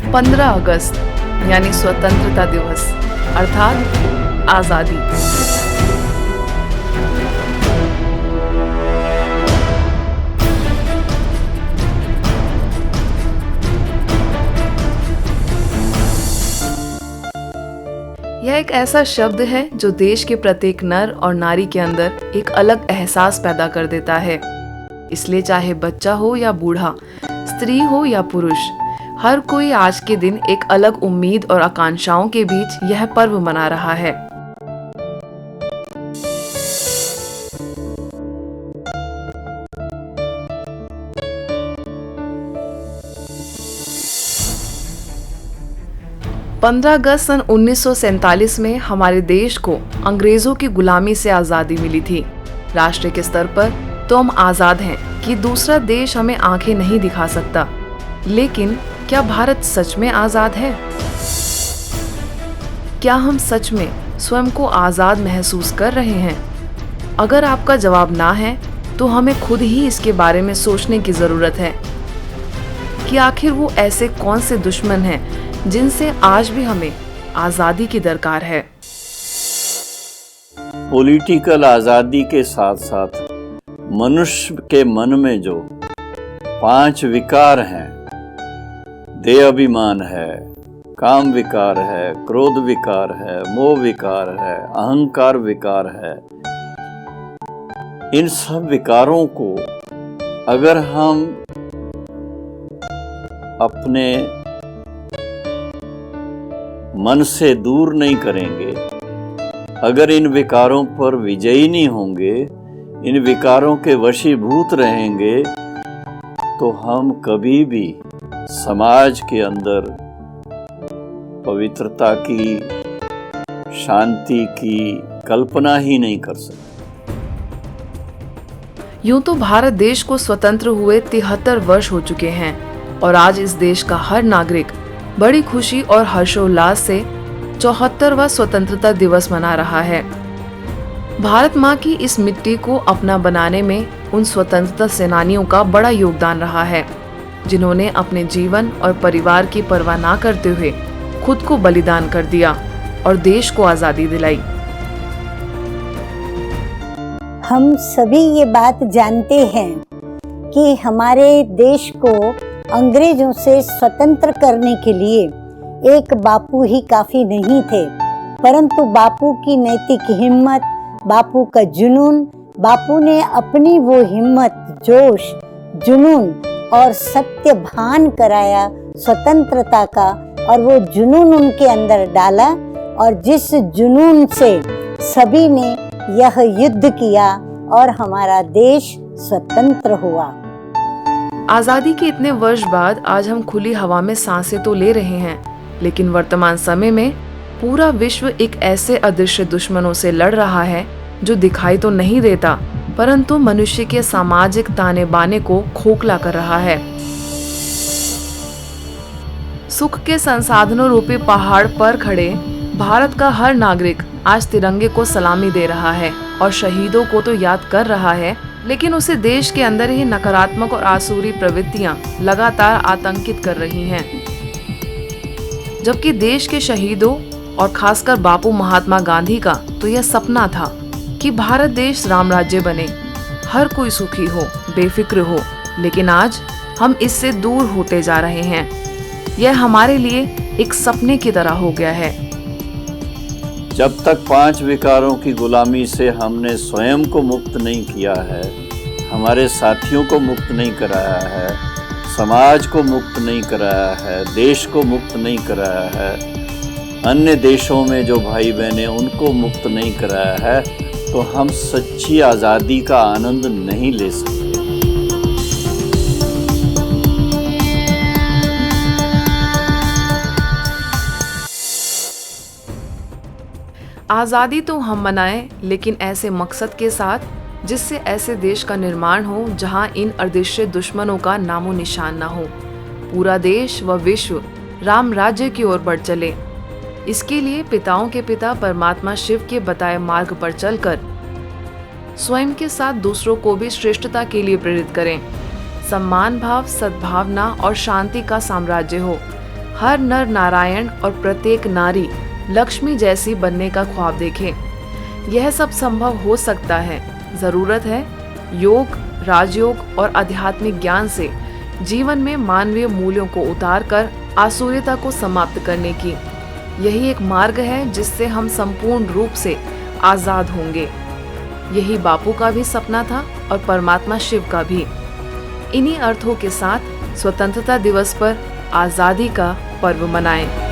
15 अगस्त यानी स्वतंत्रता दिवस अर्थात आजादी। यह एक ऐसा शब्द है जो देश के प्रत्येक नर और नारी के अंदर एक अलग एहसास पैदा कर देता है। इसलिए चाहे बच्चा हो या बूढ़ा, स्त्री हो या पुरुष, हर कोई आज के दिन एक अलग उम्मीद और आकांक्षाओं के बीच यह पर्व मना रहा है। पंद्रह अगस्त सन 1947 में हमारे देश को अंग्रेजों की गुलामी से आजादी मिली थी। राष्ट्र के स्तर पर तो हम आजाद हैं कि दूसरा देश हमें आंखें नहीं दिखा सकता, लेकिन क्या भारत सच में आजाद है? क्या हम सच में स्वयं को आजाद महसूस कर रहे हैं? अगर आपका जवाब ना है, तो हमें खुद ही इसके बारे में सोचने की जरूरत है कि आखिर वो ऐसे कौन से दुश्मन हैं जिनसे आज भी हमें आजादी की दरकार है। पॉलिटिकल आजादी के साथ साथ मनुष्य के मन में जो 5 विकार हैं, देह अभिमान है, काम विकार है, क्रोध विकार है, मोह विकार है, अहंकार विकार है, इन सब विकारों को अगर हम अपने मन से दूर नहीं करेंगे, अगर इन विकारों पर विजयी नहीं होंगे, इन विकारों के वशीभूत रहेंगे, तो हम कभी भी समाज के अंदर पवित्रता की, शांति की कल्पना ही नहीं कर सकते। यूं तो भारत देश को स्वतंत्र हुए 73 वर्ष हो चुके हैं और आज इस देश का हर नागरिक बड़ी खुशी और हर्षोल्लास से 74वां स्वतंत्रता दिवस मना रहा है। भारत माँ की इस मिट्टी को अपना बनाने में उन स्वतंत्रता सेनानियों का बड़ा योगदान रहा है, जिन्होंने अपने जीवन और परिवार की परवाह ना करते हुए खुद को बलिदान कर दिया और देश को आजादी दिलाई। हम सभी ये बात जानते हैं कि हमारे देश को अंग्रेजों से स्वतंत्र करने के लिए एक बापू ही काफी नहीं थे, परंतु बापू की नैतिक हिम्मत, बापू का जुनून, बापू ने अपनी वो हिम्मत, जोश, जुनून और सत्य भान कराया स्वतंत्रता का, और वो जुनून उनके अंदर डाला और जिस जुनून से सभी ने यह युद्ध किया और हमारा देश स्वतंत्र हुआ। आजादी के इतने वर्ष बाद आज हम खुली हवा में सांसें तो ले रहे हैं, लेकिन वर्तमान समय में पूरा विश्व एक ऐसे अदृश्य दुश्मनों से लड़ रहा है जो दिखाई तो नहीं देता, परंतु मनुष्य के सामाजिक ताने बाने को खोखला कर रहा है। सुख के संसाधनों रूपी पहाड़ पर खड़े भारत का हर नागरिक आज तिरंगे को सलामी दे रहा है और शहीदों को तो याद कर रहा है, लेकिन उसे देश के अंदर ही नकारात्मक और आसुरी प्रवृत्तियां लगातार आतंकित कर रही हैं। जबकि देश के शहीदों और खासकर बापू महात्मा गांधी का तो यह सपना था कि भारत देश राम राज्य बने, हर कोई सुखी हो, बेफिक्र हो, लेकिन आज हम इससे दूर होते जा रहे हैं। यह हमारे लिए एक सपने की तरह हो गया है। जब तक 5 विकारों की गुलामी से हमने स्वयं को मुक्त नहीं किया है, हमारे साथियों को मुक्त नहीं कराया है, समाज को मुक्त नहीं कराया है, देश को मुक्त नहीं कराया है, अन्य देशों में जो भाई बहने उनको मुक्त नहीं कराया है, तो हम सच्ची आज़ादी का आनंद नहीं ले सकते। आज़ादी तो हम मनाएं, लेकिन ऐसे मकसद के साथ जिससे ऐसे देश का निर्माण हो जहां इन अदृश्य दुश्मनों का नामो निशान ना हो। पूरा देश व विश्व राम राज्य की ओर बढ़ चले। इसके लिए पिताओं के पिता परमात्मा शिव के बताए मार्ग पर चलकर स्वयं के साथ दूसरों को भी श्रेष्ठता के लिए प्रेरित करें। सम्मान भाव, सद्भावना और शांति का साम्राज्य हो। हर नर नारायण और प्रत्येक नारी लक्ष्मी जैसी बनने का ख्वाब देखे। यह सब संभव हो सकता है। जरूरत है योग, राजयोग और आध्यात्मिक ज्ञान से जीवन में मानवीय मूल्यों को उतारकर आसुरियता को समाप्त करने की। यही एक मार्ग है जिससे हम संपूर्ण रूप से आजाद होंगे। यही बापू का भी सपना था और परमात्मा शिव का भी। इन्हीं अर्थों के साथ स्वतंत्रता दिवस पर आजादी का पर्व मनाएं।